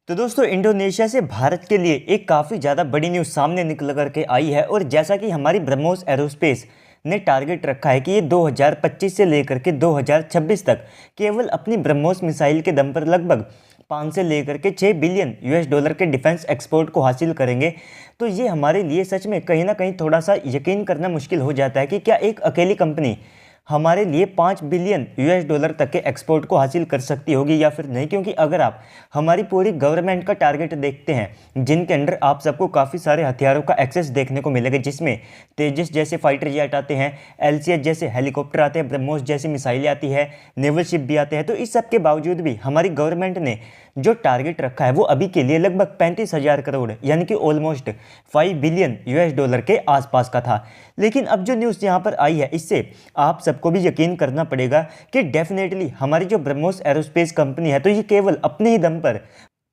तो दोस्तों इंडोनेशिया से भारत के लिए एक काफ़ी ज़्यादा बड़ी न्यूज़ सामने निकल कर के आई है। और जैसा कि हमारी ब्रह्मोस एरोस्पेस ने टारगेट रखा है कि ये 2025 से लेकर के 2026 तक केवल अपनी ब्रह्मोस मिसाइल के दम पर लगभग 5 से लेकर के 6 बिलियन यूएस डॉलर के डिफेंस एक्सपोर्ट को हासिल करेंगे। तो ये हमारे लिए सच में कहीं ना कहीं थोड़ा सा यकीन करना मुश्किल हो जाता है कि क्या एक अकेली कंपनी हमारे लिए 5 बिलियन यूएस डॉलर तक के एक्सपोर्ट को हासिल कर सकती होगी या फिर नहीं। क्योंकि अगर आप हमारी पूरी गवर्नमेंट का टारगेट देखते हैं जिनके अंडर आप सबको काफ़ी सारे हथियारों का एक्सेस देखने को मिलेगा, जिसमें तेजस जैसे फाइटर जेट आते हैं, एलसीएच जैसे हेलीकॉप्टर आते हैं, ब्रह्मोस जैसी मिसाइलें आती है, नेवल शिप भी आते हैं। तो इस सब के बावजूद भी हमारी गवर्नमेंट ने जो टारगेट रखा है वो अभी के लिए लगभग 35,000 करोड़ यानी कि ऑलमोस्ट 5 बिलियन यूएस डॉलर के आसपास का था। लेकिन अब जो न्यूज़ यहाँ पर आई है इससे आप सबको भी यकीन करना पड़ेगा कि डेफिनेटली हमारी जो ब्रह्मोस एरोस्पेस कंपनी है तो ये केवल अपने ही दम पर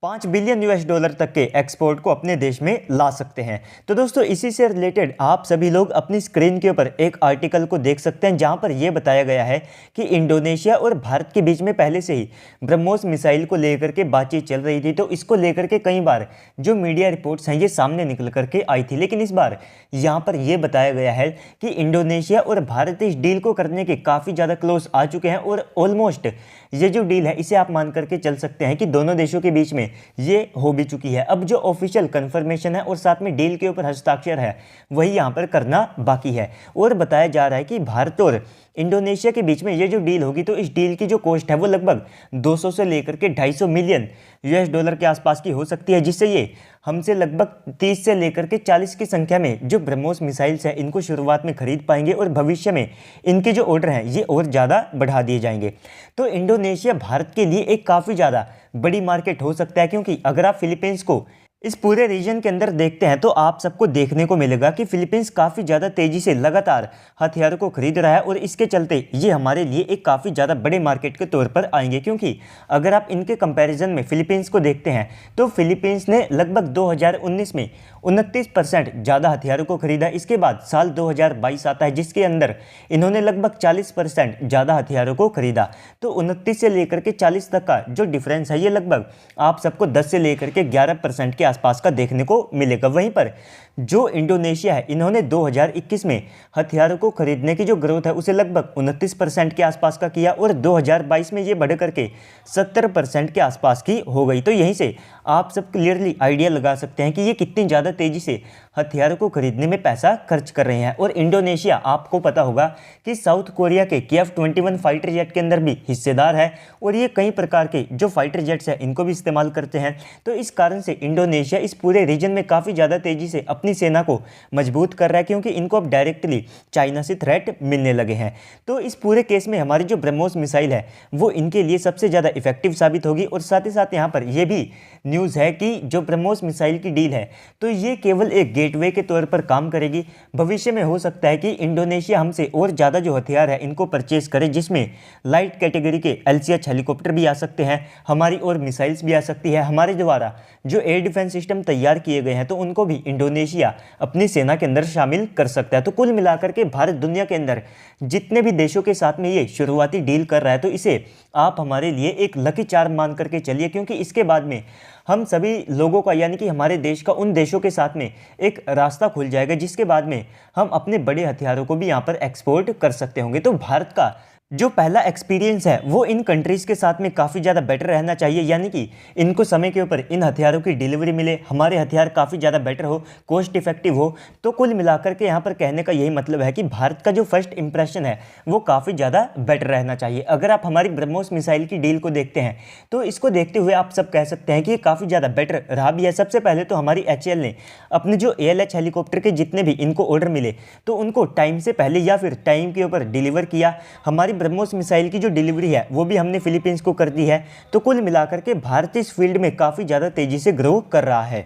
5 बिलियन यूएस डॉलर तक के एक्सपोर्ट को अपने देश में ला सकते हैं। तो दोस्तों इसी से रिलेटेड आप सभी लोग अपनी स्क्रीन के ऊपर एक आर्टिकल को देख सकते हैं जहां पर यह बताया गया है कि इंडोनेशिया और भारत के बीच में पहले से ही ब्रह्मोस मिसाइल को लेकर के बातचीत चल रही थी। तो इसको लेकर के कई बार जो मीडिया रिपोर्ट्स हैं ये सामने निकल करके आई थी, लेकिन इस बार यहाँ पर यह बताया गया है कि इंडोनेशिया और भारत इस डील को करने के काफ़ी ज़्यादा क्लोज आ चुके हैं। और ऑलमोस्ट ये जो डील है इसे आप मान करके चल सकते हैं कि दोनों देशों के बीच में ये हो भी चुकी है। अब जो ऑफिशियल कंफर्मेशन है और साथ में डील के ऊपर हस्ताक्षर है वही यहाँ पर करना बाकी है। और बताया जा रहा है कि भारत और इंडोनेशिया के बीच में ये जो डील होगी तो इस डील की जो कॉस्ट है वो लगभग 200 से लेकर के 250 मिलियन यूएस डॉलर के आसपास की हो सकती है, जिससे ये हमसे लगभग 30 से लेकर के 40 की संख्या में जो ब्रह्मोस मिसाइल्स है इनको शुरुआत में खरीद पाएंगे और भविष्य में इनके जो ऑर्डर हैं ये और ज़्यादा बढ़ा दिए जाएंगे। तो इंडोनेशिया भारत के लिए एक काफ़ी ज़्यादा बड़ी मार्केट हो सकता है, क्योंकि अगर आप फिलीपींस को इस पूरे रीजन के अंदर देखते हैं तो आप सबको देखने को मिलेगा कि फिलीपींस काफ़ी ज़्यादा तेज़ी से लगातार हथियारों को खरीद रहा है और इसके चलते ये हमारे लिए एक काफ़ी ज़्यादा बड़े मार्केट के तौर पर आएंगे। क्योंकि अगर आप इनके कंपैरिजन में फिलीपींस को देखते हैं तो फिलीपींस ने लगभग 2019 में 29% ज़्यादा हथियारों को खरीदा। इसके बाद साल 2022 आता है जिसके अंदर इन्होंने लगभग 40% ज़्यादा हथियारों को खरीदा। तो 29 से लेकर के 40 तक का जो डिफरेंस है ये लगभग आप सबको 10 से लेकर के 11% के आसपास का देखने को मिलेगा। वहीं पर जो इंडोनेशिया है इन्होंने 2021 में हथियारों को खरीदने की जो ग्रोथ है उसे लगभग 29% के आसपास का किया और 2022 में ये बढ़ करके 70% के आसपास की हो गई। तो यहीं से आप सब क्लियरली आइडिया लगा सकते हैं कि ये कितनी ज़्यादा तेज़ी से हथियारों को खरीदने में पैसा खर्च कर रहे हैं। और इंडोनेशिया आपको पता होगा कि साउथ कोरिया के KF-21 फाइटर जेट के अंदर भी हिस्सेदार है और ये कई प्रकार के जो फाइटर जेट्स हैं इनको भी इस्तेमाल करते हैं। तो इस कारण से इंडोनेशिया इस पूरे रीजन में काफ़ी ज़्यादा तेज़ी से अपनी सेना को मजबूत कर रहा है, क्योंकि इनको अब डायरेक्टली चाइना से थ्रेट मिलने लगे हैं। तो इस पूरे केस में हमारी जो ब्रह्मोस मिसाइल है वो इनके लिए सबसे ज़्यादा इफेक्टिव साबित होगी। और साथ ही साथ यहाँ पर यह भी न्यूज़ है कि जो ब्रह्मोस मिसाइल की डील है तो ये केवल एक गेटवे के तौर पर काम करेगी। भविष्य में हो सकता है कि इंडोनेशिया हमसे और ज़्यादा जो हथियार है इनको परचेज करे, जिसमें लाइट कैटेगरी के एलसीएच हेलीकॉप्टर भी आ सकते हैं, हमारी और मिसाइल्स भी आ सकती है। हमारे द्वारा जो एयर डिफेंस सिस्टम तैयार किए गए हैं तो उनको भी इंडोनेशिया अपनी सेना के अंदर शामिल कर सकता है। तो कुल मिलाकर के भारत दुनिया के अंदर जितने भी देशों के साथ में ये शुरुआती डील कर रहा है तो इसे आप हमारे लिए एक लकी चार्म मान करके चलिए, क्योंकि इसके बाद में हम सभी लोगों का यानी कि हमारे देश का उन देशों के साथ में एक रास्ता खुल जाएगा जिसके बाद में हम अपने बड़े हथियारों को भी यहाँ पर एक्सपोर्ट कर सकते होंगे। तो भारत का जो पहला एक्सपीरियंस है वो इन कंट्रीज़ के साथ में काफ़ी ज़्यादा बेटर रहना चाहिए, यानी कि इनको समय के ऊपर इन हथियारों की डिलीवरी मिले, हमारे हथियार काफ़ी ज़्यादा बेटर हो, कॉस्ट इफेक्टिव हो। तो कुल मिलाकर के यहाँ पर कहने का यही मतलब है कि भारत का जो फर्स्ट इंप्रेशन है वो काफ़ी ज़्यादा बेटर रहना चाहिए। अगर आप हमारी ब्रह्मोस मिसाइल की डील को देखते हैं तो इसको देखते हुए आप सब कह सकते हैं कि ये काफ़ी ज़्यादा बेटर रहा भी है। सबसे पहले तो हमारी HAL ने अपने जो ALH हेलीकॉप्टर के जितने भी इनको ऑर्डर मिले तो उनको टाइम से पहले या फिर टाइम के ऊपर डिलीवर किया। हमारी ब्रह्मोस मिसाइल की जो डिलीवरी है वो भी हमने फिलीपींस को कर दी है। तो कुल मिलाकर के भारत इस फील्ड में काफ़ी ज़्यादा तेज़ी से ग्रो कर रहा है।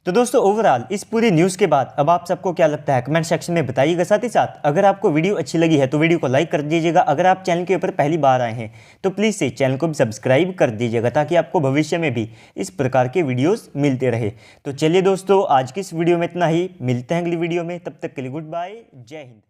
तो दोस्तों ओवरऑल इस पूरी न्यूज़ के बाद अब आप सबको क्या लगता है कमेंट सेक्शन में बताइएगा। साथ ही साथ अगर आपको वीडियो अच्छी लगी है तो वीडियो को लाइक कर दीजिएगा। अगर आप चैनल के ऊपर पहली बार आए हैं तो प्लीज़ से चैनल को भी सब्सक्राइब कर दीजिएगा ताकि आपको भविष्य में भी इस प्रकार के वीडियोज़ मिलते रहे। तो चलिए दोस्तों आज की इस वीडियो में इतना ही, मिलते हैं अगली वीडियो में, तब तक के लिए गुड बाय, जय हिंद।